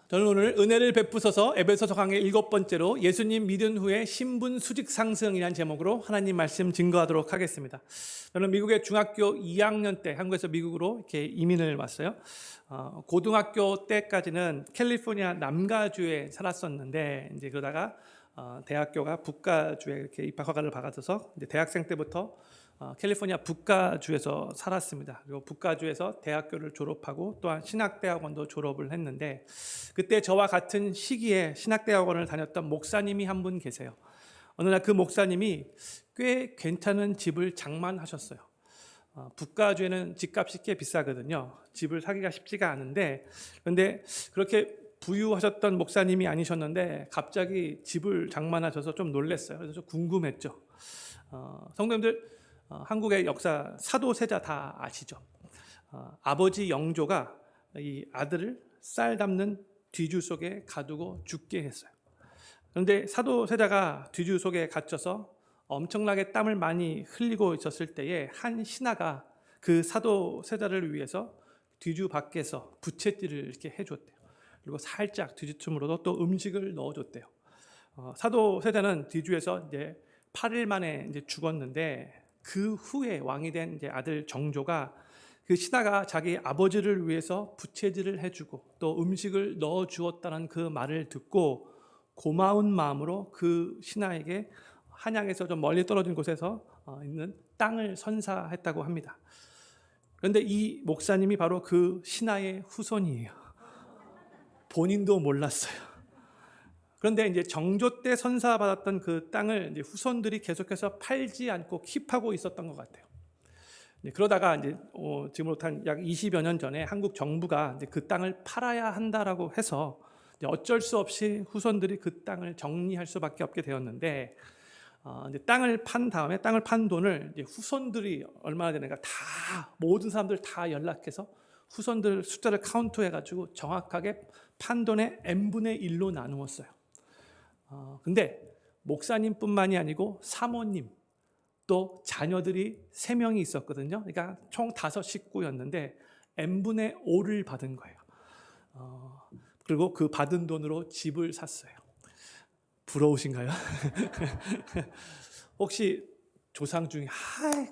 저는 오늘 은혜를 베푸소서 에베소서 강의 7번째로 예수님 믿은 후에 신분 수직 상승이라는 제목으로 하나님 말씀 증거하도록 하겠습니다. 저는 미국의 중학교 2학년 때 한국에서 미국으로 이렇게 이민을 왔어요. 고등학교 때까지는 캘리포니아 남가주에 살았었는데 이제 그러다가 대학교가 북가주에 이렇게 입학 허가를 받아서 이제 대학생 때부터 캘리포니아 북가주에서 살았습니다. 그리고 북가주에서 대학교를 졸업하고 또한 신학대학원도 졸업을 했는데 그때 저와 같은 시기에 신학대학원을 다녔던 목사님이 한 분 계세요. 어느 날 그 목사님이 꽤 괜찮은 집을 장만하셨어요. 북가주에는 집값이 꽤 비싸거든요. 집을 사기가 쉽지가 않은데 그런데 그렇게 부유하셨던 목사님이 아니셨는데 갑자기 집을 장만하셔서 좀 놀랐어요. 그래서 좀 궁금했죠. 성도님들 한국의 역사 사도세자 다 아시죠? 아버지 영조가 이 아들을 쌀 담는 뒤주 속에 가두고 죽게 했어요. 그런데 사도세자가 뒤주 속에 갇혀서 엄청나게 땀을 많이 흘리고 있었을 때에 한 신하가 그 사도세자를 위해서 뒤주 밖에서 부채질을 이렇게 해줬대요. 그리고 살짝 뒤주틈으로도 또 음식을 넣어줬대요. 사도세자는 뒤주에서 이제 8일 만에 이제 죽었는데 그 후에 왕이 된 이제 아들 정조가 그 신하가 자기 아버지를 위해서 부채질을 해주고 또 음식을 넣어 주었다는 그 말을 듣고 고마운 마음으로 그 신하에게 한양에서 좀 멀리 떨어진 곳에서 있는 땅을 선사했다고 합니다. 그런데 이 목사님이 바로 그 신하의 후손이에요. 본인도 몰랐어요. 그런데 이제 정조 때 선사받았던 그 땅을 이제 후손들이 계속해서 팔지 않고 킵하고 있었던 것 같아요. 그러다가 이제 지금부터 한 약 20여 년 전에 한국 정부가 이제 그 땅을 팔아야 한다라고 해서 이제 어쩔 수 없이 후손들이 그 땅을 정리할 수밖에 없게 되었는데 이제 땅을 판 다음에 땅을 판 돈을 이제 후손들이 얼마나 되는가 다 모든 사람들 다 연락해서 후손들 숫자를 카운트해가지고 정확하게 판 돈의 n분의 1로 나누었어요. 근데 목사님뿐만이 아니고 사모님 또 자녀들이 3명이 있었거든요. 그러니까 총 5식구였는데 n분의 5를 받은 거예요. 그리고 그 받은 돈으로 집을 샀어요. 부러우신가요? 혹시 조상 중에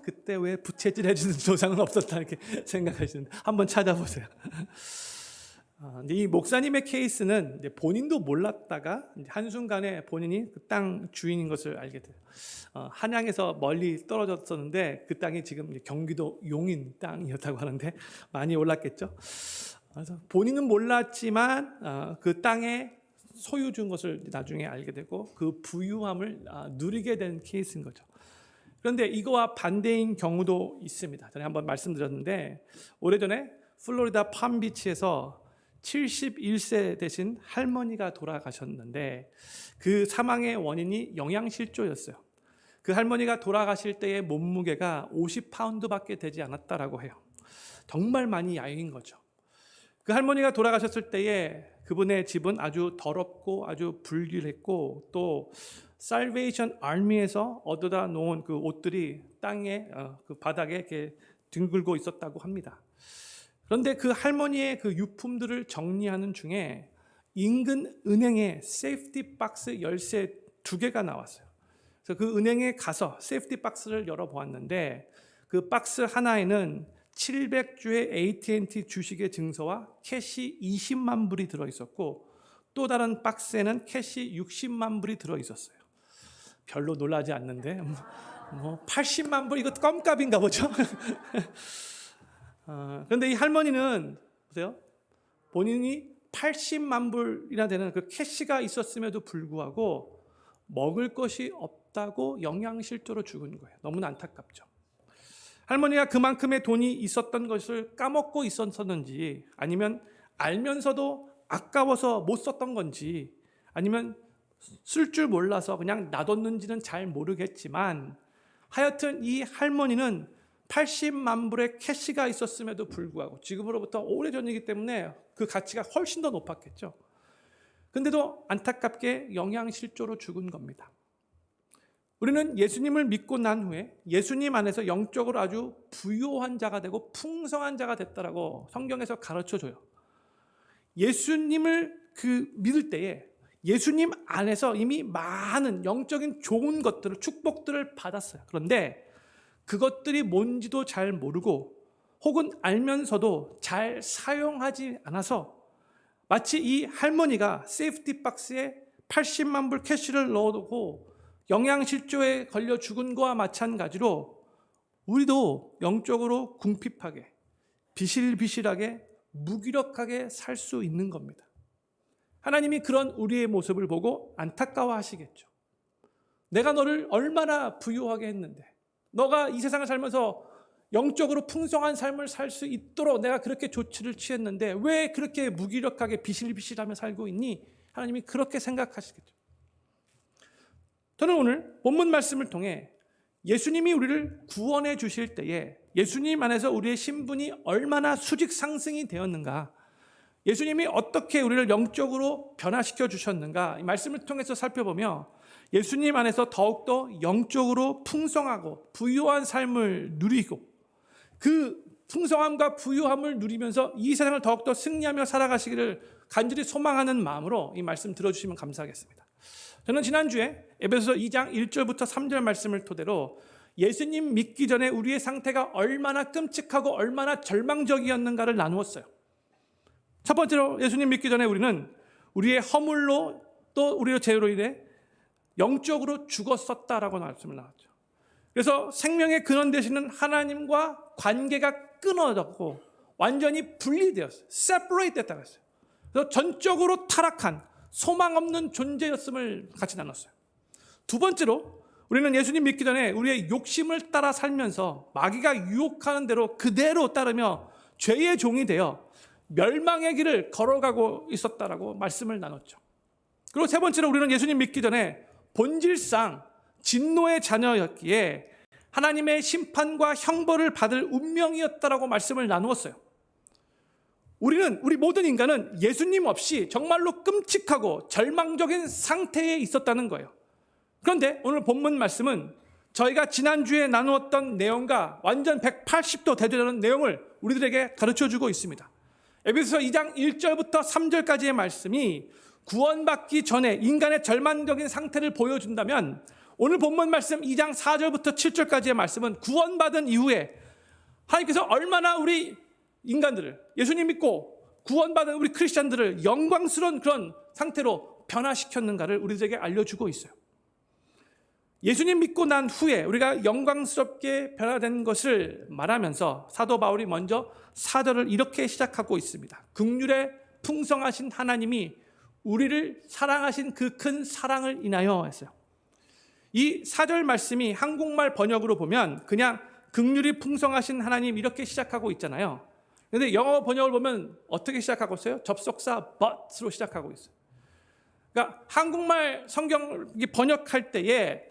그때 왜 부채질 해주는 조상은 없었다 이렇게 생각하시는데 한번 찾아보세요. 이 목사님의 케이스는 이제 본인도 몰랐다가 이제 한순간에 본인이 그 땅 주인인 것을 알게 돼요. 한양에서 멀리 떨어졌었는데 그 땅이 지금 경기도 용인 땅이었다고 하는데 많이 올랐겠죠. 그래서 본인은 몰랐지만 그 땅에 소유 준 것을 나중에 알게 되고 그 부유함을 누리게 된 케이스인 거죠. 그런데 이거와 반대인 경우도 있습니다. 전에 한번 말씀드렸는데 오래전에 플로리다 팜비치에서 71세 되신 할머니가 돌아가셨는데 그 사망의 원인이 영양실조였어요. 그 할머니가 돌아가실 때의 몸무게가 50파운드밖에 되지 않았다라고 해요. 정말 많이 야윈 거죠. 그 할머니가 돌아가셨을 때에 그분의 집은 아주 더럽고 아주 불길했고 또 살베이션 아미에서 얻어다 놓은 그 옷들이 땅에 그 바닥에 이렇게 뒹굴고 있었다고 합니다. 그런데 그 할머니의 그 유품들을 정리하는 중에 인근 은행에 세이프티 박스 열쇠 2개가 나왔어요. 그래서 그 은행에 가서 세이프티 박스를 열어보았는데 그 박스 하나에는 700주의 AT&T 주식의 증서와 캐시 20만 불이 들어있었고 또 다른 박스에는 캐시 60만 불이 들어있었어요. 별로 놀라지 않는데 80만 불 이거 껌값인가 보죠. 그런데 이 할머니는 보세요. 본인이 80만 불이나 되는 그 캐시가 있었음에도 불구하고 먹을 것이 없다고 영양실조로 죽은 거예요. 너무나 안타깝죠. 할머니가 그만큼의 돈이 있었던 것을 까먹고 있었는지 아니면 알면서도 아까워서 못 썼던 건지 아니면 쓸 줄 몰라서 그냥 놔뒀는지는 잘 모르겠지만 하여튼 이 할머니는 80만 불의 캐시가 있었음에도 불구하고 지금으로부터 오래전이기 때문에 그 가치가 훨씬 더 높았겠죠. 근데도 안타깝게 영양실조로 죽은 겁니다. 우리는 예수님을 믿고 난 후에 예수님 안에서 영적으로 아주 부유한 자가 되고 풍성한 자가 됐다라고 성경에서 가르쳐줘요. 예수님을 믿을 때에 예수님 안에서 이미 많은 영적인 좋은 것들을, 축복들을 받았어요. 그런데 그것들이 뭔지도 잘 모르고 혹은 알면서도 잘 사용하지 않아서 마치 이 할머니가 세이프티 박스에 80만 불 캐시를 넣어두고 영양실조에 걸려 죽은 거와 마찬가지로 우리도 영적으로 궁핍하게, 비실비실하게, 무기력하게 살 수 있는 겁니다. 하나님이 그런 우리의 모습을 보고 안타까워하시겠죠. 내가 너를 얼마나 부유하게 했는데, 너가 이 세상을 살면서 영적으로 풍성한 삶을 살 수 있도록 내가 그렇게 조치를 취했는데 왜 그렇게 무기력하게 비실비실하며 살고 있니? 하나님이 그렇게 생각하시겠죠. 저는 오늘 본문 말씀을 통해 예수님이 우리를 구원해 주실 때에 예수님 안에서 우리의 신분이 얼마나 수직 상승이 되었는가, 예수님이 어떻게 우리를 영적으로 변화시켜 주셨는가, 이 말씀을 통해서 살펴보며 예수님 안에서 더욱더 영적으로 풍성하고 부유한 삶을 누리고 그 풍성함과 부유함을 누리면서 이 세상을 더욱더 승리하며 살아가시기를 간절히 소망하는 마음으로 이 말씀 들어주시면 감사하겠습니다. 저는 지난주에 에베소서 2장 1절부터 3절 말씀을 토대로 예수님 믿기 전에 우리의 상태가 얼마나 끔찍하고 얼마나 절망적이었는가를 나누었어요. 첫 번째로 예수님 믿기 전에 우리는 우리의 허물로 또 우리의 죄로 인해 영적으로 죽었었다라고 말씀을 나눴죠. 그래서 생명의 근원 되시는 하나님과 관계가 끊어졌고 완전히 분리되었어요. separate 됐다고 했어요. 그래서 전적으로 타락한 소망 없는 존재였음을 같이 나눴어요. 두 번째로 우리는 예수님 믿기 전에 우리의 욕심을 따라 살면서 마귀가 유혹하는 대로 그대로 따르며 죄의 종이 되어 멸망의 길을 걸어가고 있었다라고 말씀을 나눴죠. 그리고 세 번째로 우리는 예수님 믿기 전에 본질상 진노의 자녀였기에 하나님의 심판과 형벌을 받을 운명이었다라고 말씀을 나누었어요. 우리 모든 인간은 예수님 없이 정말로 끔찍하고 절망적인 상태에 있었다는 거예요. 그런데 오늘 본문 말씀은 저희가 지난주에 나누었던 내용과 완전 180도 대조되는 내용을 우리들에게 가르쳐주고 있습니다. 에베소서 2장 1절부터 3절까지의 말씀이 구원받기 전에 인간의 절망적인 상태를 보여준다면 오늘 본문 말씀 2장 4절부터 7절까지의 말씀은 구원받은 이후에 하나님께서 얼마나 우리 인간들을, 예수님 믿고 구원받은 우리 크리스찬들을 영광스러운 그런 상태로 변화시켰는가를 우리들에게 알려주고 있어요. 예수님 믿고 난 후에 우리가 영광스럽게 변화된 것을 말하면서 사도 바울이 먼저 4절을 이렇게 시작하고 있습니다. 긍휼에 풍성하신 하나님이 우리를 사랑하신 그 큰 사랑을 인하여 했어요. 이 4절 말씀이 한국말 번역으로 보면 그냥 긍휼이 풍성하신 하나님 이렇게 시작하고 있잖아요. 그런데 영어 번역을 보면 어떻게 시작하고 있어요? 접속사 but으로 시작하고 있어요. 그러니까 한국말 성경이 번역할 때에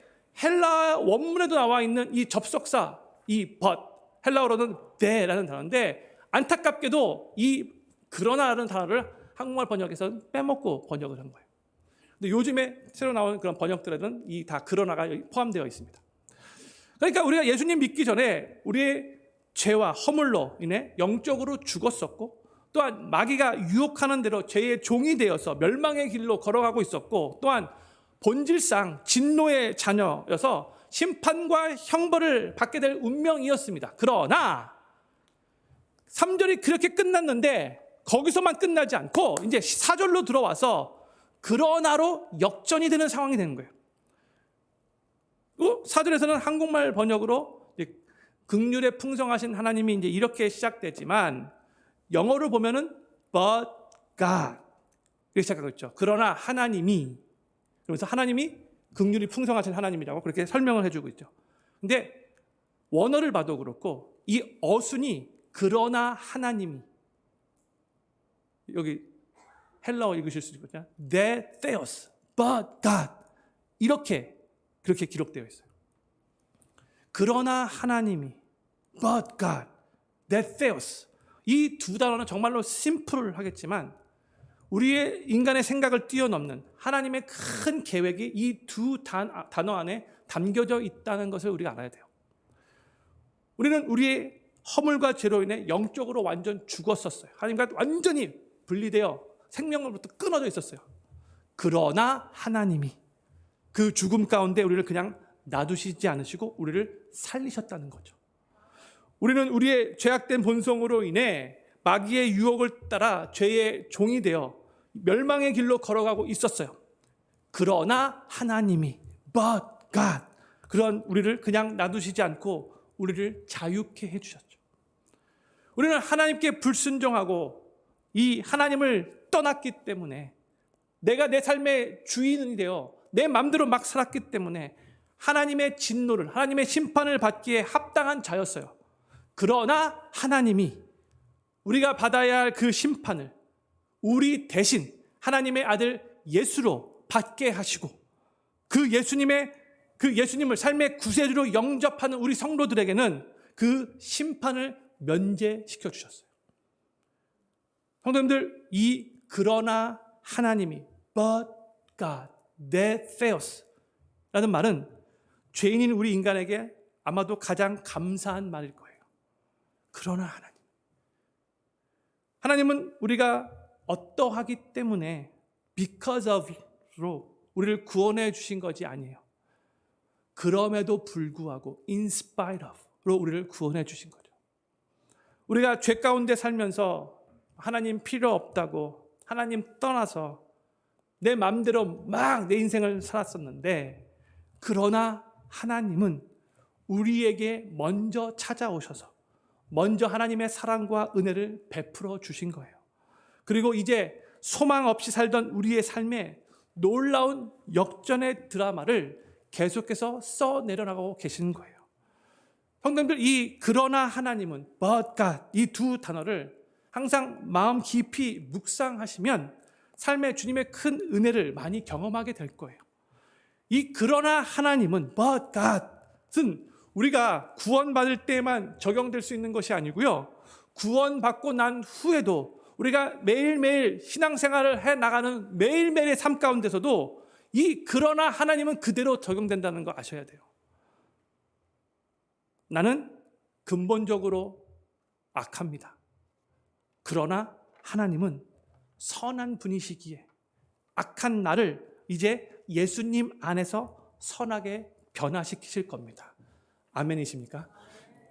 헬라 원문에도 나와 있는 이 접속사, 이 but, 헬라어로는 the라는 단어인데 안타깝게도 이 그러나라는 단어를 한국말 번역에서 빼먹고 번역을 한 거예요. 근데 요즘에 새로 나오는 그런 번역들에는 이 다 그러나가 포함되어 있습니다. 그러니까 우리가 예수님 믿기 전에 우리의 죄와 허물로 인해 영적으로 죽었었고 또한 마귀가 유혹하는 대로 죄의 종이 되어서 멸망의 길로 걸어가고 있었고 또한 본질상 진노의 자녀여서 심판과 형벌을 받게 될 운명이었습니다. 그러나 3절이 그렇게 끝났는데 거기서만 끝나지 않고 이제 4절로 들어와서 그러나로 역전이 되는 상황이 되는 거예요. 4절에서는 한국말 번역으로 긍휼에 풍성하신 하나님이 이제 이렇게 시작되지만 영어로 보면은 but God 이렇게 시작하고 있죠. 그러나 하나님이, 그러면서 하나님이 긍휼이 풍성하신 하나님이라고 그렇게 설명을 해주고 있죠. 근데 원어를 봐도 그렇고 이 어순이 그러나 하나님이, 여기 헬라어 읽으실 수 있거든요. 네 theos, but God 이렇게 그렇게 기록되어 있어요. 그러나 하나님이, but God, 네 theos 이 두 단어는 정말로 심플하겠지만 우리의 인간의 생각을 뛰어넘는 하나님의 큰 계획이 이 두 단어 안에 담겨져 있다는 것을 우리가 알아야 돼요. 우리는 우리의 허물과 죄로 인해 영적으로 완전 죽었었어요. 하나님과 완전히 분리되어 생명으로부터 끊어져 있었어요. 그러나 하나님이 그 죽음 가운데 우리를 그냥 놔두시지 않으시고 우리를 살리셨다는 거죠. 우리는 우리의 죄악된 본성으로 인해 마귀의 유혹을 따라 죄의 종이 되어 멸망의 길로 걸어가고 있었어요. 그러나 하나님이 but God 그런 우리를 그냥 놔두시지 않고 우리를 자유케 해주셨죠. 우리는 하나님께 불순종하고 이 하나님을 떠났기 때문에 내가 내 삶의 주인이 되어 내 마음대로 막 살았기 때문에 하나님의 진노를 하나님의 심판을 받기에 합당한 자였어요. 그러나 하나님이 우리가 받아야 할 그 심판을 우리 대신 하나님의 아들 예수로 받게 하시고 그 예수님을 삶의 구세주로 영접하는 우리 성도들에게는 그 심판을 면제시켜 주셨어요. 성도님들, 이 그러나 하나님이 but God, that fails 라는 말은 죄인인 우리 인간에게 아마도 가장 감사한 말일 거예요. 그러나 하나님은 우리가 어떠하기 때문에 because of로 우리를 구원해 주신 것이 아니에요. 그럼에도 불구하고 in spite of로 우리를 구원해 주신 거죠. 우리가 죄 가운데 살면서 하나님 필요 없다고 하나님 떠나서 내 마음대로 막 내 인생을 살았었는데 그러나 하나님은 우리에게 먼저 찾아오셔서 먼저 하나님의 사랑과 은혜를 베풀어 주신 거예요. 그리고 이제 소망 없이 살던 우리의 삶에 놀라운 역전의 드라마를 계속해서 써내려나가고 계신 거예요. 성도님들, 이 그러나 하나님은 but God 이 두 단어를 항상 마음 깊이 묵상하시면 삶의 주님의 큰 은혜를 많이 경험하게 될 거예요. 이 그러나 하나님은 but God은 우리가 구원받을 때만 적용될 수 있는 것이 아니고요. 구원받고 난 후에도 우리가 매일매일 신앙생활을 해나가는 매일매일의 삶 가운데서도 이 그러나 하나님은 그대로 적용된다는 거 아셔야 돼요. 나는 근본적으로 악합니다. 그러나 하나님은 선한 분이시기에 악한 나를 이제 예수님 안에서 선하게 변화시키실 겁니다. 아멘이십니까?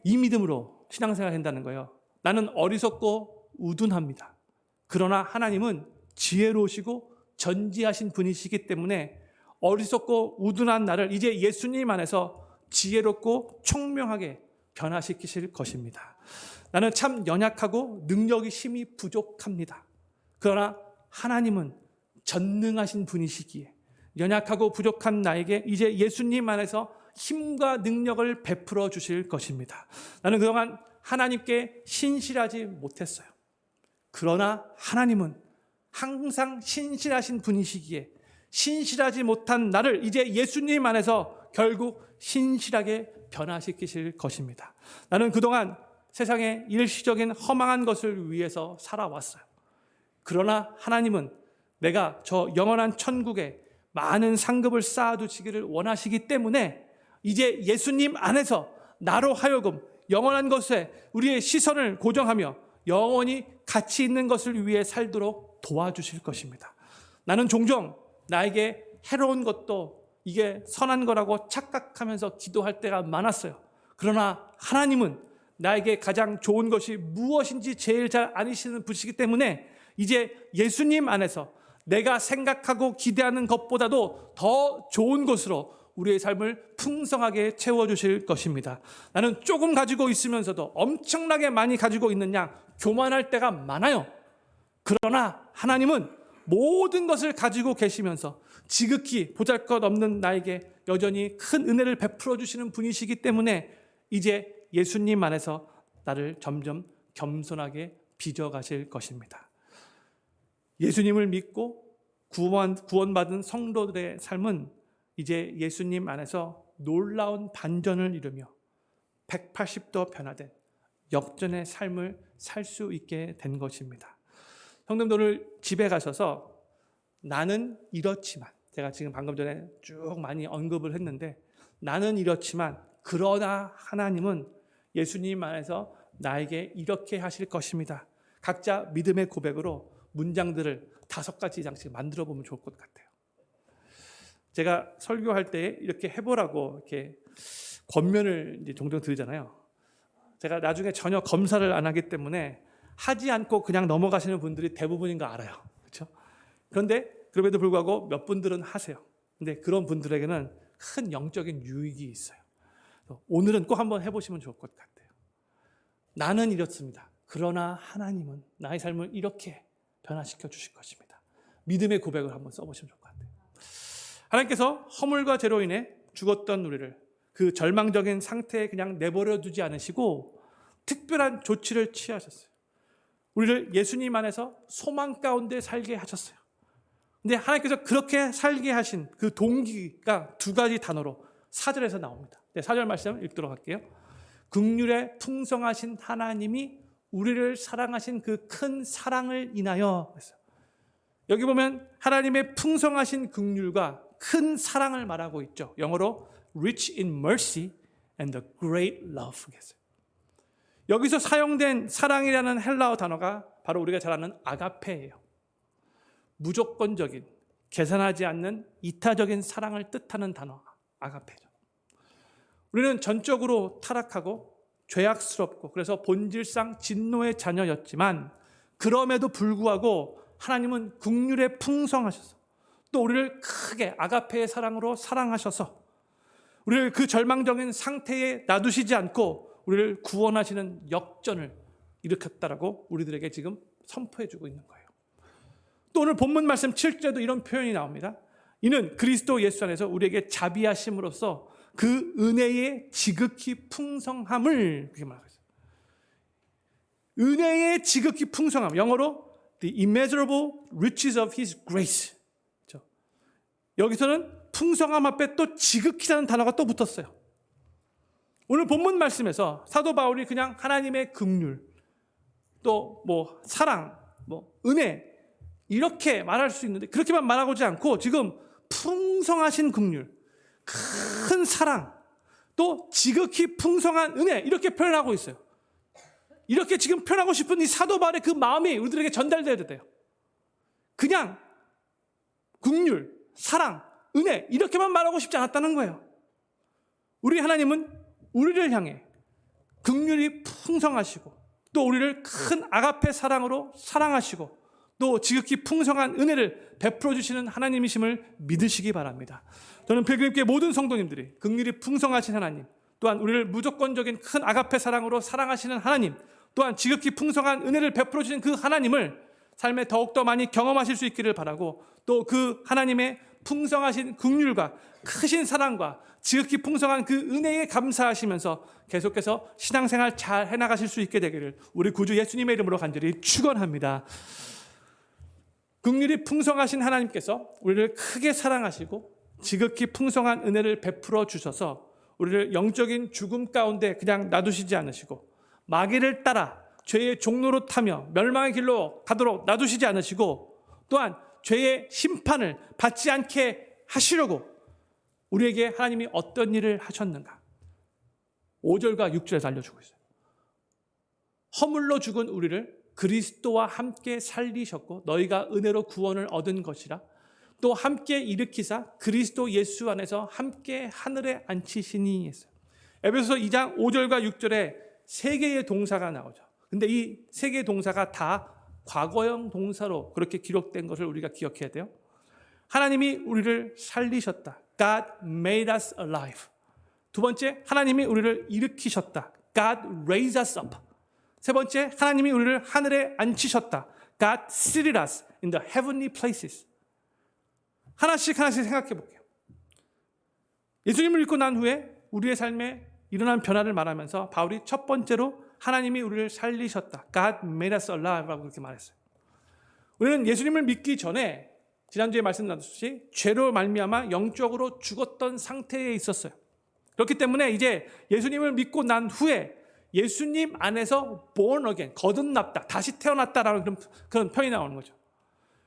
이 믿음으로 신앙생활 한다는 거예요. 나는 어리석고 우둔합니다. 그러나 하나님은 지혜로우시고 전지하신 분이시기 때문에 어리석고 우둔한 나를 이제 예수님 안에서 지혜롭고 총명하게 변화시키실 것입니다. 나는 참 연약하고 능력이 심히 부족합니다. 그러나 하나님은 전능하신 분이시기에 연약하고 부족한 나에게 이제 예수님 안에서 힘과 능력을 베풀어 주실 것입니다. 나는 그동안 하나님께 신실하지 못했어요. 그러나 하나님은 항상 신실하신 분이시기에 신실하지 못한 나를 이제 예수님 안에서 결국 신실하게 변화시키실 것입니다. 나는 그동안 세상의 일시적인 허망한 것을 위해서 살아왔어요. 그러나 하나님은 내가 저 영원한 천국에 많은 상급을 쌓아두시기를 원하시기 때문에 이제 예수님 안에서 나로 하여금 영원한 것에 우리의 시선을 고정하며 영원히 가치 있는 것을 위해 살도록 도와주실 것입니다. 나는 종종 나에게 해로운 것도 이게 선한 거라고 착각하면서 기도할 때가 많았어요. 그러나 하나님은 나에게 가장 좋은 것이 무엇인지 제일 잘 아시는 분이시기 때문에 이제 예수님 안에서 내가 생각하고 기대하는 것보다도 더 좋은 것으로 우리의 삶을 풍성하게 채워주실 것입니다. 나는 조금 가지고 있으면서도 엄청나게 많이 가지고 있는 양 교만할 때가 많아요. 그러나 하나님은 모든 것을 가지고 계시면서 지극히 보잘것없는 나에게 여전히 큰 은혜를 베풀어 주시는 분이시기 때문에 이제 예수님 안에서 나를 점점 겸손하게 빚어가실 것입니다. 예수님을 믿고 구원받은 성도들의 삶은 이제 예수님 안에서 놀라운 반전을 이루며 180도 변화된 역전의 삶을 살 수 있게 된 것입니다. 성도님들, 오늘 집에 가셔서 나는 이렇지만, 제가 지금 방금 전에 쭉 많이 언급을 했는데 나는 이렇지만 그러나 하나님은 예수님 안에서 나에게 이렇게 하실 것입니다. 각자 믿음의 고백으로 문장들을 5가지 이상씩 만들어 보면 좋을 것 같아요. 제가 설교할 때 이렇게 해보라고 이렇게 권면을 이제 종종 드리잖아요. 제가 나중에 전혀 검사를 안 하기 때문에 하지 않고 그냥 넘어가시는 분들이 대부분인 거 알아요. 그렇죠? 그런데 그럼에도 불구하고 몇 분들은 하세요. 근데 그런 분들에게는 큰 영적인 유익이 있어요. 오늘은 꼭 한번 해보시면 좋을 것 같아요. 나는 이렇습니다. 그러나 하나님은 나의 삶을 이렇게 변화시켜 주실 것입니다. 믿음의 고백을 한번 써보시면 좋을 것 같아요. 하나님께서 허물과 죄로 인해 죽었던 우리를 그 절망적인 상태에 그냥 내버려 두지 않으시고 특별한 조치를 취하셨어요. 우리를 예수님 안에서 소망 가운데 살게 하셨어요. 근데 하나님께서 그렇게 살게 하신 그 동기가 2가지 단어로 4절에서 나옵니다. 4절 말씀 읽도록 할게요. 긍휼에 풍성하신 하나님이 우리를 사랑하신 그 큰 사랑을 인하여 했어요. 여기 보면 하나님의 풍성하신 긍휼과 큰 사랑을 말하고 있죠. 영어로 rich in mercy and the great love. 여기서 사용된 사랑이라는 헬라어 단어가 바로 우리가 잘 아는 아가페예요. 무조건적인, 계산하지 않는 이타적인 사랑을 뜻하는 단어 아가페죠. 우리는 전적으로 타락하고 죄악스럽고 그래서 본질상 진노의 자녀였지만 그럼에도 불구하고 하나님은 긍휼에 풍성하셔서 또 우리를 크게 아가페의 사랑으로 사랑하셔서 우리를 그 절망적인 상태에 놔두시지 않고 우리를 구원하시는 역전을 일으켰다라고 우리들에게 지금 선포해주고 있는 거예요. 또 오늘 본문 말씀 7절에도 이런 표현이 나옵니다. 이는 그리스도 예수 안에서 우리에게 자비하심으로써 그 은혜의 지극히 풍성함을 그렇게 말하고 있어요. 은혜의 지극히 풍성함, 영어로 the immeasurable riches of his grace. 그렇죠? 여기서는 풍성함 앞에 또 지극히라는 단어가 또 붙었어요. 오늘 본문 말씀에서 사도 바울이 그냥 하나님의 긍휼, 또 뭐 사랑, 뭐 은혜 이렇게 말할 수 있는데 그렇게만 말하고지 않고 지금 풍성하신 긍휼, 큰 사랑, 또 지극히 풍성한 은혜 이렇게 표현하고 있어요. 이렇게 지금 표현하고 싶은 이 사도 바울의 그 마음이 우리들에게 전달돼야 돼요. 그냥 긍휼, 사랑, 은혜 이렇게만 말하고 싶지 않았다는 거예요. 우리 하나님은 우리를 향해 긍휼이 풍성하시고 또 우리를 큰 아가페 사랑으로 사랑하시고 또 지극히 풍성한 은혜를 베풀어 주시는 하나님이심을 믿으시기 바랍니다. 저는 필그림교회 모든 성도님들이 긍휼이 풍성하신 하나님, 또한 우리를 무조건적인 큰 아가페 사랑으로 사랑하시는 하나님, 또한 지극히 풍성한 은혜를 베풀어 주시는 그 하나님을 삶에 더욱더 많이 경험하실 수 있기를 바라고 또 그 하나님의 풍성하신 긍휼과 크신 사랑과 지극히 풍성한 그 은혜에 감사하시면서 계속해서 신앙생활 잘 해나가실 수 있게 되기를 우리 구주 예수님의 이름으로 간절히 축원합니다. 긍휼이 풍성하신 하나님께서 우리를 크게 사랑하시고 지극히 풍성한 은혜를 베풀어 주셔서 우리를 영적인 죽음 가운데 그냥 놔두시지 않으시고 마귀를 따라 죄의 종로로 타며 멸망의 길로 가도록 놔두시지 않으시고 또한 죄의 심판을 받지 않게 하시려고 우리에게 하나님이 어떤 일을 하셨는가 5절과 6절에서 알려주고 있어요. 허물로 죽은 우리를 그리스도와 함께 살리셨고 너희가 은혜로 구원을 얻은 것이라 또 함께 일으키사 그리스도 예수 안에서 함께 하늘에 앉히시니 했어요. 에베소서 2장 5절과 6절에 3개의 동사가 나오죠. 근데 이 3개의 동사가 다 과거형 동사로 그렇게 기록된 것을 우리가 기억해야 돼요. 하나님이 우리를 살리셨다. God made us alive. 두 번째, 하나님이 우리를 일으키셨다. God raised us up. 세 번째, 하나님이 우리를 하늘에 앉히셨다. God seated us in the heavenly places. 하나씩 생각해 볼게요. 예수님을 믿고 난 후에 우리의 삶에 일어난 변화를 말하면서 바울이 첫 번째로 하나님이 우리를 살리셨다. God made us alive라고 그렇게 말했어요. 우리는 예수님을 믿기 전에 지난주에 말씀 나눴듯이 죄로 말미암아 영적으로 죽었던 상태에 있었어요. 그렇기 때문에 이제 예수님을 믿고 난 후에 예수님 안에서 born again, 거듭났다, 다시 태어났다라는 그런 표현이 나오는 거죠.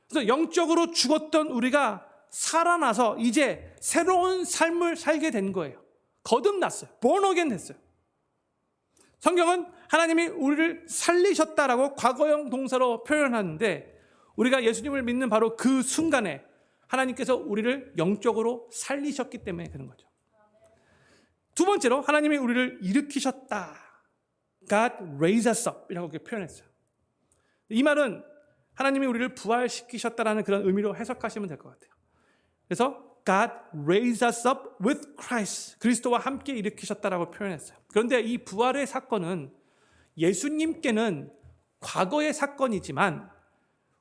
그래서 영적으로 죽었던 우리가 살아나서 이제 새로운 삶을 살게 된 거예요. 거듭났어요. born again 됐어요. 성경은 하나님이 우리를 살리셨다라고 과거형 동사로 표현하는데 우리가 예수님을 믿는 바로 그 순간에 하나님께서 우리를 영적으로 살리셨기 때문에 그런 거죠. 두 번째로 하나님이 우리를 일으키셨다. God raised us up 이라고 이렇게 표현했어요. 이 말은 하나님이 우리를 부활시키셨다라는 그런 의미로 해석하시면 될 것 같아요. 그래서 God raised us up with Christ. 그리스도와 함께 일으키셨다라고 표현했어요. 그런데 이 부활의 사건은 예수님께는 과거의 사건이지만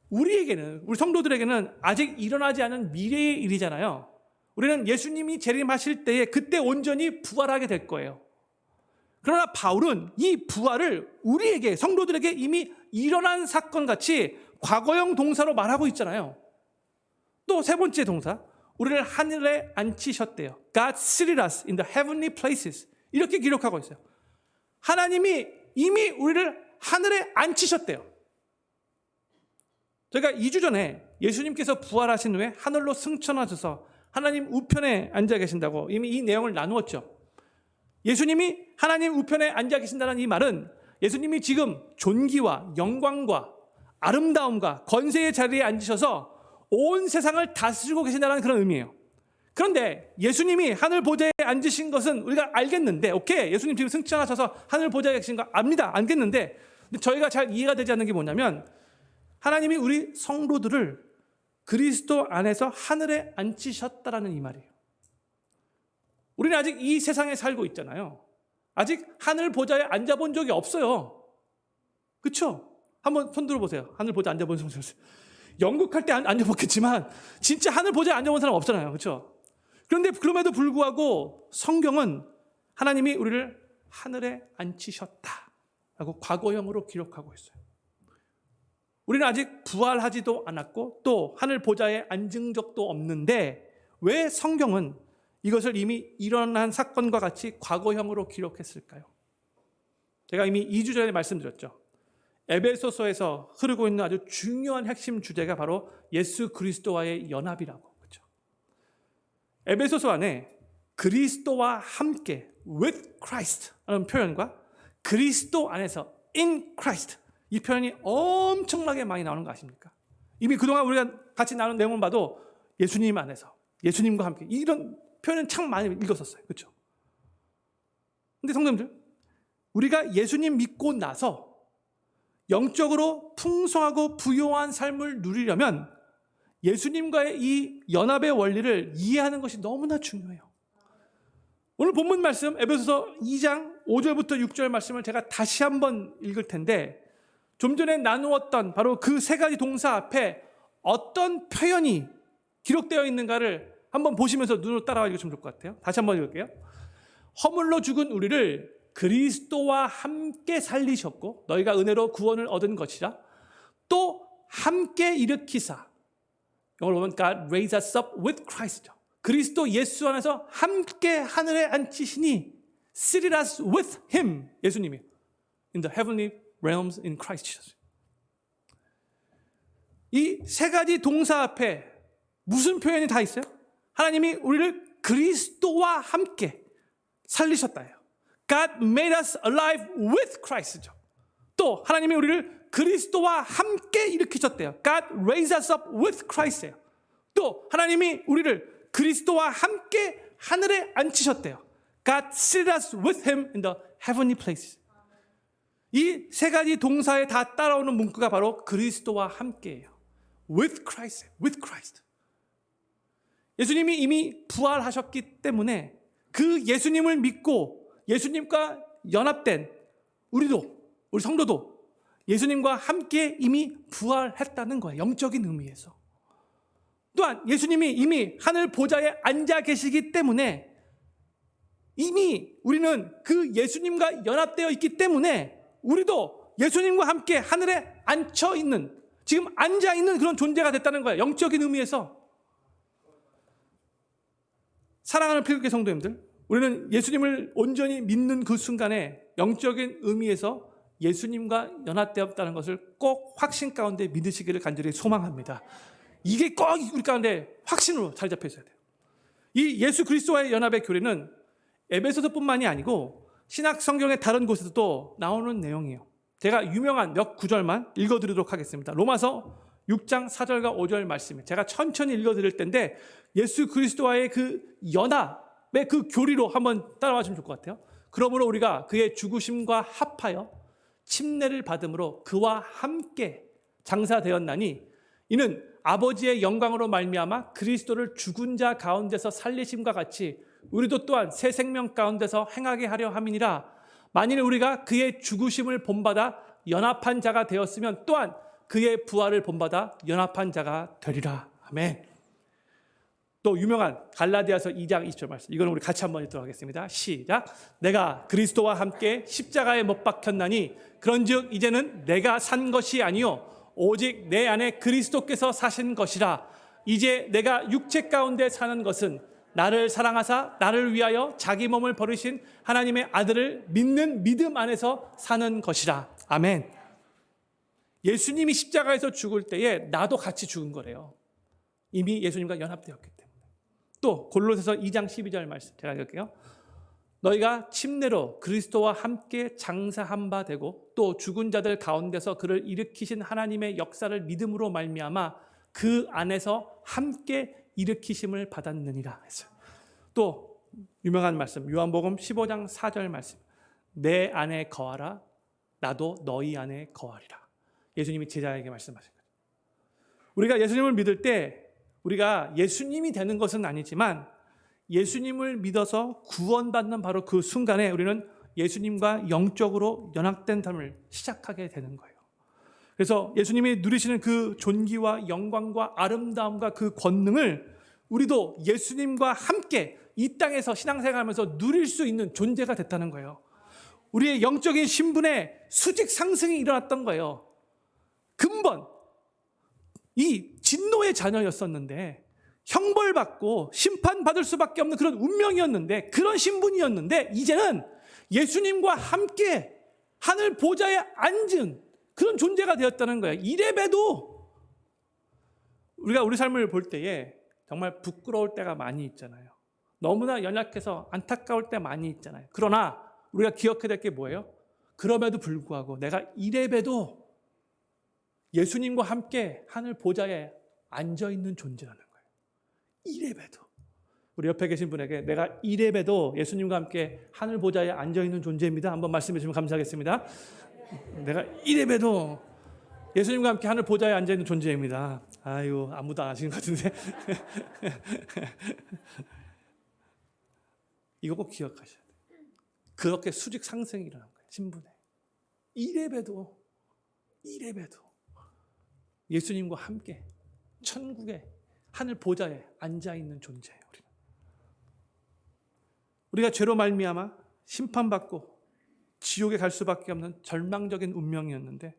우리에게는, 우리 성도들에게는 아직 일어나지 않은 미래의 일이잖아요. 우리는 예수님이 재림하실 때에 그때 온전히 부활하게 될 거예요. 그러나 바울은 이 부활을 우리에게, 성도들에게 이미 일어난 사건 같이 과거형 동사로 말하고 있잖아요. 또 세 번째 동사, 우리를 하늘에 앉히셨대요. God seated us in the heavenly places. 이렇게 기록하고 있어요. 하나님이 이미 우리를 하늘에 앉히셨대요. 저희가 2주 전에 예수님께서 부활하신 후에 하늘로 승천하셔서 하나님 우편에 앉아 계신다고 이미 이 내용을 나누었죠. 예수님이 하나님 우편에 앉아 계신다는 이 말은 예수님이 지금 존귀와 영광과 아름다움과 권세의 자리에 앉으셔서 온 세상을 다스리고 계신다는 그런 의미예요. 그런데 예수님이 하늘 보좌에 앉으신 것은 우리가 알겠는데, 오케이, 예수님 지금 승천하셔서 하늘 보좌에 계신 거 압니다. 알겠는데, 근데 저희가 잘 이해가 되지 않는 게 뭐냐면 하나님이 우리 성도들을 그리스도 안에서 하늘에 앉히셨다라는 이 말이에요. 우리는 아직 이 세상에 살고 있잖아요. 아직 하늘 보좌에 앉아본 적이 없어요. 그렇죠? 한번 손 들어보세요. 하늘 보좌에 앉아본 사람. 영국 할 때 앉아봤겠지만 진짜 하늘 보좌에 앉아본 사람 없잖아요. 그렇죠? 그런데 그럼에도 불구하고 성경은 하나님이 우리를 하늘에 앉히셨다라고 과거형으로 기록하고 있어요. 우리는 아직 부활하지도 않았고 또 하늘 보좌에 앉은 적도 없는데 왜 성경은 이것을 이미 일어난 사건과 같이 과거형으로 기록했을까요? 제가 이미 2주 전에 말씀드렸죠. 에베소서에서 흐르고 있는 아주 중요한 핵심 주제가 바로 예수 그리스도와의 연합이라고. 그렇죠? 에베소서 안에 그리스도와 함께 with Christ 라는 표현과 그리스도 안에서 in Christ 이 표현이 엄청나게 많이 나오는 거 아십니까? 이미 그동안 우리가 같이 나눈 내용을 봐도 예수님 안에서, 예수님과 함께 이런 표현은 참 많이 읽었었어요. 그렇죠? 근데 성도님들, 우리가 예수님 믿고 나서 영적으로 풍성하고 부요한 삶을 누리려면 예수님과의 이 연합의 원리를 이해하는 것이 너무나 중요해요. 오늘 본문 말씀 에베소서 2장 5절부터 6절 말씀을 제가 다시 한번 읽을 텐데 좀 전에 나누었던 바로 그 세 가지 동사 앞에 어떤 표현이 기록되어 있는가를 한번 보시면서 눈으로 따라와 읽으시면 좋을 것 같아요. 다시 한번 읽을게요. 허물로 죽은 우리를 그리스도와 함께 살리셨고 너희가 은혜로 구원을 얻은 것이라 또 함께 일으키사 영어로 보면 God raised us up with Christ 그리스도 예수 안에서 함께 하늘에 앉히시니 seated us with Him 예수님이 in the heavenly realms in Christ Jesus. 이 세 가지 동사 앞에 무슨 표현이 다 있어요? 하나님이 우리를 그리스도와 함께 살리셨다예요. God made us alive with Christ죠. 또 하나님이 우리를 그리스도와 함께 일으키셨대요. God raised us up with Christ예요. 또 하나님이 우리를 그리스도와 함께 하늘에 앉히셨대요. God seated us with Him in the heavenly places. 이 세 가지 동사에 다 따라오는 문구가 바로 그리스도와 함께예요. With Christ, with Christ. 예수님이 이미 부활하셨기 때문에 그 예수님을 믿고 예수님과 연합된 우리도, 우리 성도도 예수님과 함께 이미 부활했다는 거예요. 영적인 의미에서. 또한 예수님이 이미 하늘 보좌에 앉아 계시기 때문에 이미 우리는 그 예수님과 연합되어 있기 때문에 우리도 예수님과 함께 하늘에 앉혀 있는, 지금 앉아 있는 그런 존재가 됐다는 거예요. 영적인 의미에서. 사랑하는 필교회 성도님들, 우리는 예수님을 온전히 믿는 그 순간에 영적인 의미에서 예수님과 연합되었다는 것을 꼭 확신 가운데 믿으시기를 간절히 소망합니다. 이게 꼭 우리 가운데 확신으로 잘 잡혀 있어야 돼요. 이 예수 그리스도와의 연합의 교리는 에베소서뿐만이 아니고 신약 성경의 다른 곳에서도 나오는 내용이에요. 제가 유명한 몇 구절만 읽어드리도록 하겠습니다. 로마서 6장 4절과 5절 말씀이에요. 제가 천천히 읽어드릴 텐데 예수 그리스도와의 그 연합의 그 교리로 한번 따라와 주면 좋을 것 같아요. 그러므로 우리가 그의 죽으심과 합하여 침례를 받음으로 그와 함께 장사되었나니 이는 아버지의 영광으로 말미암아 그리스도를 죽은 자 가운데서 살리심과 같이 우리도 또한 새 생명 가운데서 행하게 하려 함이니라. 만일 우리가 그의 죽으심을 본받아 연합한 자가 되었으면 또한 그의 부활을 본받아 연합한 자가 되리라. 아멘. 또 유명한 갈라디아서 2장 20절 말씀, 이거는 우리 같이 한번 읽도록 하겠습니다. 시작. 내가 그리스도와 함께 십자가에 못 박혔나니 그런즉 이제는 내가 산 것이 아니요 오직 내 안에 그리스도께서 사신 것이라. 이제 내가 육체 가운데 사는 것은 나를 사랑하사 나를 위하여 자기 몸을 버리신 하나님의 아들을 믿는 믿음 안에서 사는 것이라. 아멘. 예수님이 십자가에서 죽을 때에 나도 같이 죽은 거래요. 이미 예수님과 연합되었기 때문에. 또 골로새서 2장 12절 말씀 제가 읽을게요. 너희가 침례로 그리스도와 함께 장사한 바 되고 또 죽은 자들 가운데서 그를 일으키신 하나님의 역사를 믿음으로 말미암아 그 안에서 함께 일으키심을 받았느니라 했어요. 또 유명한 말씀 요한복음 15장 4절 말씀, 내 안에 거하라 나도 너희 안에 거하리라. 예수님이 제자에게 말씀하신 거죠. 우리가 예수님을 믿을 때 우리가 예수님이 되는 것은 아니지만 예수님을 믿어서 구원받는 바로 그 순간에 우리는 예수님과 영적으로 연합된 삶을 시작하게 되는 거예요. 그래서 예수님이 누리시는 그 존귀와 영광과 아름다움과 그 권능을 우리도 예수님과 함께 이 땅에서 신앙생활하면서 누릴 수 있는 존재가 됐다는 거예요. 우리의 영적인 신분의 수직 상승이 일어났던 거예요. 근본 이 진노의 자녀였었는데 형벌받고 심판받을 수밖에 없는 그런 운명이었는데, 그런 신분이었는데 이제는 예수님과 함께 하늘 보좌에 앉은 그런 존재가 되었다는 거예요. 이래봬도 우리가 우리 삶을 볼 때에 정말 부끄러울 때가 많이 있잖아요. 너무나 연약해서 안타까울 때 많이 있잖아요. 그러나 우리가 기억해야 될 게 뭐예요? 그럼에도 불구하고 내가 이래봬도 예수님과 함께 하늘 보좌에 앉아있는 존재라는 거예요. 이래봬도. 우리 옆에 계신 분에게 내가 이래봬도 예수님과 함께 하늘 보좌에 앉아있는 존재입니다. 한번 말씀해 주시면 감사하겠습니다. 내가 이래봬도 예수님과 함께 하늘 보좌에 앉아있는 존재입니다. 아유, 아무도 안 하시는 것 같은데. 이거 꼭 기억하셔야 돼요. 그렇게 수직 상승이 일어난 거예요. 신분에. 이래봬도 예수님과 함께 천국의 하늘 보좌에 앉아있는 존재예요. 우리가 죄로 말미암아 심판받고 지옥에 갈 수밖에 없는 절망적인 운명이었는데,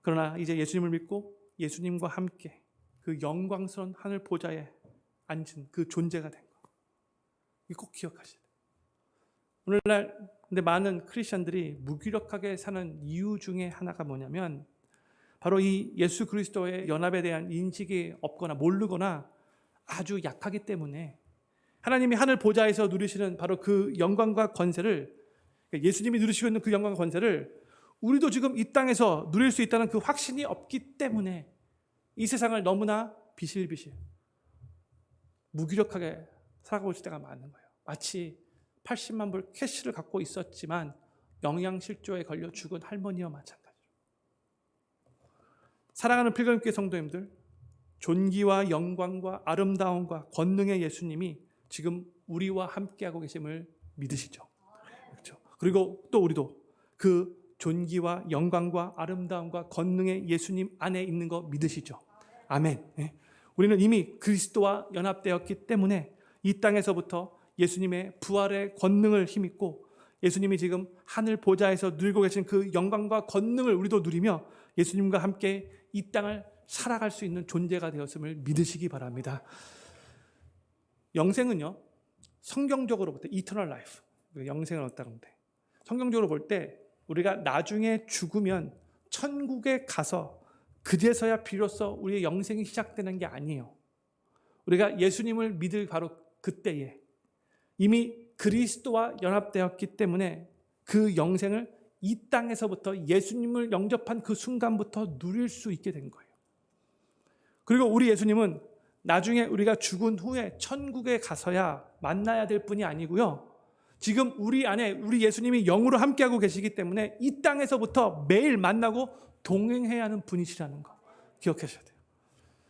그러나 이제 예수님을 믿고 예수님과 함께 그 영광스러운 하늘 보좌에 앉은 그 존재가 된 거. 이거 꼭 기억하셔야 돼요. 오늘날 근데 많은 크리스천들이 무기력하게 사는 이유 중에 하나가 뭐냐면 바로 이 예수 그리스도의 연합에 대한 인식이 없거나 모르거나 아주 약하기 때문에 하나님이 하늘 보좌에서 누리시는 바로 그 영광과 권세를, 예수님이 누리시고 있는 그 영광과 권세를 우리도 지금 이 땅에서 누릴 수 있다는 그 확신이 없기 때문에 이 세상을 너무나 비실비실 무기력하게 살아가고 있을 때가 많은 거예요. 마치 80만 불 캐시를 갖고 있었지만 영양실조에 걸려 죽은 할머니와 마찬가지로. 사랑하는 필그림교회 성도님들, 존귀와 영광과 아름다움과 권능의 예수님이 지금 우리와 함께하고 계심을 믿으시죠? 그렇죠? 그리고 또 우리도 그 존귀와 영광과 아름다움과 권능의 예수님 안에 있는 거 믿으시죠? 아멘. 네. 우리는 이미 그리스도와 연합되었기 때문에 이 땅에서부터 예수님의 부활의 권능을 힘입고 예수님이 지금 하늘 보좌에서 누리고 계신 그 영광과 권능을 우리도 누리며 예수님과 함께 이 땅을 살아갈 수 있는 존재가 되었음을 믿으시기 바랍니다. 영생은요, 성경적으로 볼 때 이터널 라이프, 영생을 얻다는 건데, 성경적으로 볼 때 우리가 나중에 죽으면 천국에 가서 그제서야 비로소 우리의 영생이 시작되는 게 아니에요. 우리가 예수님을 믿을 바로 그때에 이미 그리스도와 연합되었기 때문에 그 영생을 이 땅에서부터 예수님을 영접한 그 순간부터 누릴 수 있게 된 거예요. 그리고 우리 예수님은 나중에 우리가 죽은 후에 천국에 가서야 만나야 될 분이 아니고요. 지금 우리 안에 우리 예수님이 영으로 함께하고 계시기 때문에 이 땅에서부터 매일 만나고 동행해야 하는 분이시라는 거 기억하셔야 돼요.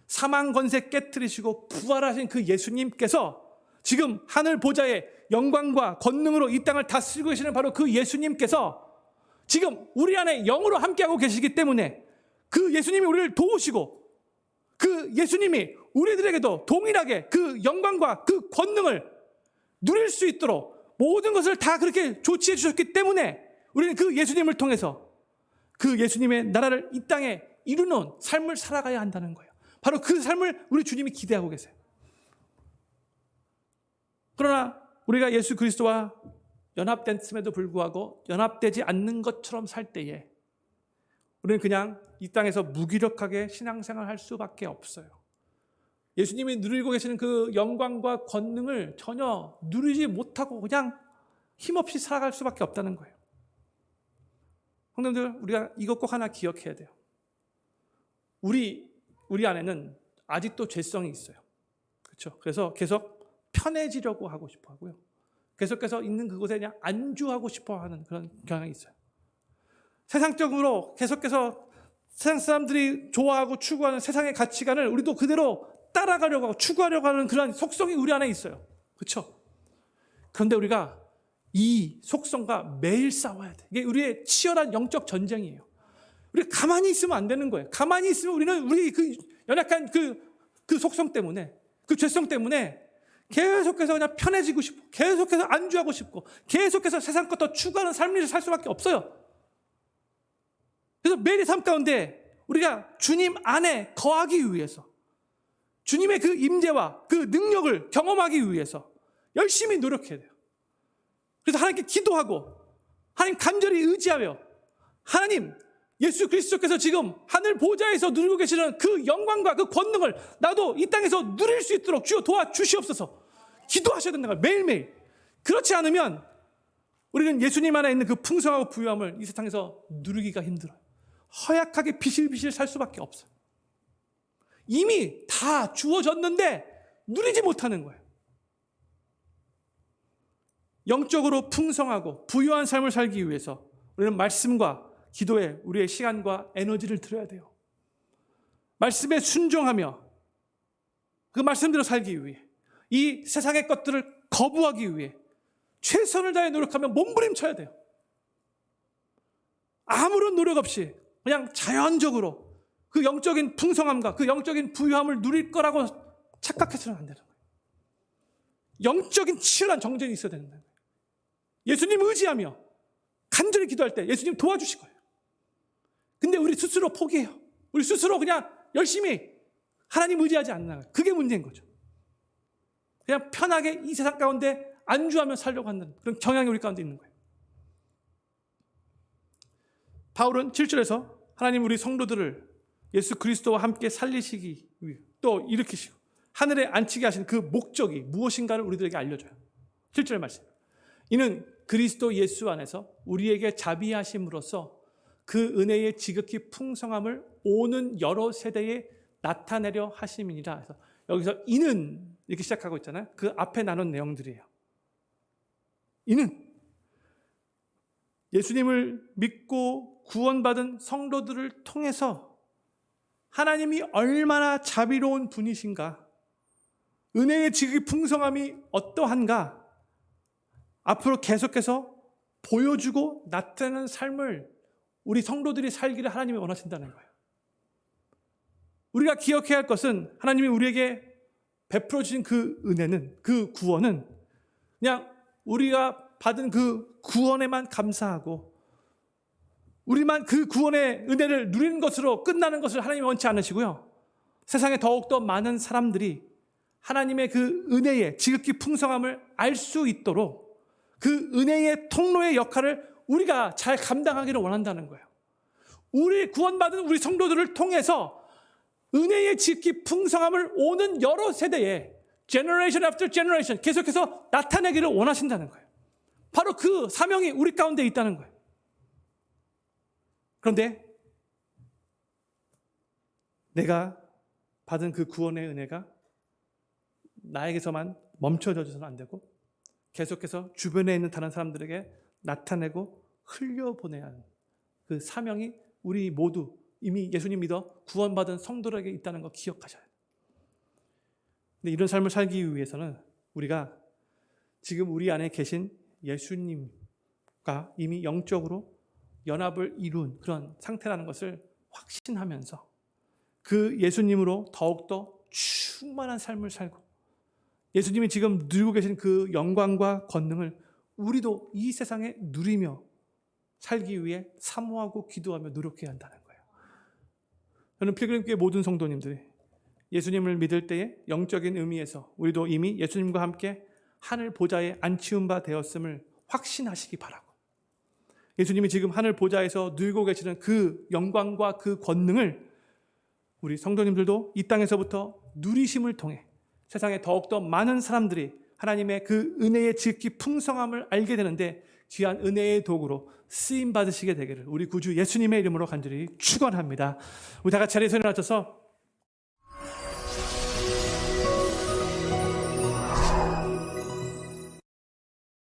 사망 권세 깨트리시고 부활하신 그 예수님께서 지금 하늘 보좌의 영광과 권능으로 이 땅을 다스리고 계시는 바로 그 예수님께서 지금 우리 안에 영으로 함께하고 계시기 때문에 그 예수님이 우리를 도우시고 그 예수님이 우리들에게도 동일하게 그 영광과 그 권능을 누릴 수 있도록 모든 것을 다 그렇게 조치해 주셨기 때문에 우리는 그 예수님을 통해서 그 예수님의 나라를 이 땅에 이루는 삶을 살아가야 한다는 거예요. 바로 그 삶을 우리 주님이 기대하고 계세요. 그러나 우리가 예수 그리스도와 연합됐음에도 불구하고 연합되지 않는 것처럼 살 때에 우리는 그냥 이 땅에서 무기력하게 신앙생활을 할 수밖에 없어요. 예수님이 누리고 계시는 그 영광과 권능을 전혀 누리지 못하고 그냥 힘없이 살아갈 수밖에 없다는 거예요. 형님들, 우리가 이것 꼭 하나 기억해야 돼요. 우리 안에는 아직도 죄성이 있어요. 그렇죠? 그래서 계속 편해지려고 하고 싶어 하고요. 계속해서 있는 그곳에 그냥 안주하고 싶어 하는 그런 경향이 있어요. 세상적으로 계속해서 세상 사람들이 좋아하고 추구하는 세상의 가치관을 우리도 그대로 따라가려고 하고 추구하려고 하는 그런 속성이 우리 안에 있어요. 그렇죠? 그런데 우리가 이 속성과 매일 싸워야 돼. 이게 우리의 치열한 영적 전쟁이에요. 우리 가만히 있으면 안 되는 거예요. 가만히 있으면 우리는 우리 그 연약한 그 속성 때문에, 그 죄성 때문에 계속해서 그냥 편해지고 싶고, 계속해서 안주하고 싶고, 계속해서 세상 것 더 추구하는 삶을 살 수밖에 없어요. 그래서 매일의 삶 가운데 우리가 주님 안에 거하기 위해서, 주님의 그 임재와 그 능력을 경험하기 위해서 열심히 노력해야 돼요. 그래서 하나님께 기도하고, 하나님 간절히 의지하며, 하나님, 예수 그리스도께서 지금 하늘 보좌에서 누리고 계시는 그 영광과 그 권능을 나도 이 땅에서 누릴 수 있도록 주여 도와주시옵소서. 기도하셔야 된다는 거예요. 매일매일. 그렇지 않으면 우리는 예수님 안에 있는 그 풍성하고 부유함을 이 세상에서 누리기가 힘들어요. 허약하게 비실비실 살 수밖에 없어요. 이미 다 주어졌는데 누리지 못하는 거예요. 영적으로 풍성하고 부유한 삶을 살기 위해서 우리는 말씀과 기도에 우리의 시간과 에너지를 들여야 돼요. 말씀에 순종하며 그 말씀대로 살기 위해, 이 세상의 것들을 거부하기 위해 최선을 다해 노력하며 몸부림쳐야 돼요. 아무런 노력 없이 그냥 자연적으로 그 영적인 풍성함과 그 영적인 부유함을 누릴 거라고 착각해서는 안 되는 거예요. 영적인 치열한 정전이 있어야 되는 거예요. 예수님 의지하며 간절히 기도할 때 예수님 도와주실 거예요. 근데 우리 스스로 포기해요. 우리 스스로 그냥 열심히 하나님 의지하지 않는 거예요. 그게 문제인 거죠. 그냥 편하게 이 세상 가운데 안주하며 살려고 하는 그런 경향이 우리 가운데 있는 거예요. 바울은 7절에서 하나님 우리 성도들을 예수 그리스도와 함께 살리시기 위해 또 일으키시고 하늘에 앉히게 하신 그 목적이 무엇인가를 우리들에게 알려줘요. 7절 말씀. 이는 그리스도 예수 안에서 우리에게 자비하심으로써 그 은혜의 지극히 풍성함을 오는 여러 세대에 나타내려 하심이니라. 그래서 여기서 이는 이렇게 시작하고 있잖아요. 그 앞에 나눈 내용들이에요. 이는 예수님을 믿고 구원받은 성도들을 통해서 하나님이 얼마나 자비로운 분이신가, 은혜의 지극히 풍성함이 어떠한가 앞으로 계속해서 보여주고 나타내는 삶을 우리 성도들이 살기를 하나님이 원하신다는 거예요. 우리가 기억해야 할 것은 하나님이 우리에게 베풀어 주신 그 은혜는, 그 구원은 그냥 우리가 받은 그 구원에만 감사하고 우리만 그 구원의 은혜를 누리는 것으로 끝나는 것을 하나님이 원치 않으시고요. 세상에 더욱더 많은 사람들이 하나님의 그 은혜의 지극히 풍성함을 알 수 있도록 그 은혜의 통로의 역할을 우리가 잘 감당하기를 원한다는 거예요. 우리 구원받은 우리 성도들을 통해서 은혜의 지극히 풍성함을 오는 여러 세대에 generation after generation 계속해서 나타내기를 원하신다는 거예요. 바로 그 사명이 우리 가운데 있다는 거예요. 그런데 내가 받은 그 구원의 은혜가 나에게서만 멈춰져서는 안 되고 계속해서 주변에 있는 다른 사람들에게 나타내고 흘려보내야 하는 그 사명이 우리 모두 이미 예수님 믿어 구원받은 성도들에게 있다는 거 기억하셔야 돼요. 근데 이런 삶을 살기 위해서는 우리가 지금 우리 안에 계신 예수님과 이미 영적으로 연합을 이룬 그런 상태라는 것을 확신하면서 그 예수님으로 더욱더 충만한 삶을 살고 예수님이 지금 누리고 계신 그 영광과 권능을 우리도 이 세상에 누리며 살기 위해 사모하고 기도하며 노력해야 한다는 거예요. 저는 필그림교회 모든 성도님들이 예수님을 믿을 때에 영적인 의미에서 우리도 이미 예수님과 함께 하늘 보좌에 앉히운 바 되었음을 확신하시기 바라고, 예수님이 지금 하늘 보좌에서 누리고 계시는 그 영광과 그 권능을 우리 성도님들도 이 땅에서부터 누리심을 통해 세상에 더욱더 많은 사람들이 하나님의 그 은혜의 지극히 풍성함을 알게 되는데 귀한 은혜의 도구로 쓰임 받으시게 되기를 우리 구주 예수님의 이름으로 간절히 축원합니다. 우리 다 같이 자리에 일어나셔서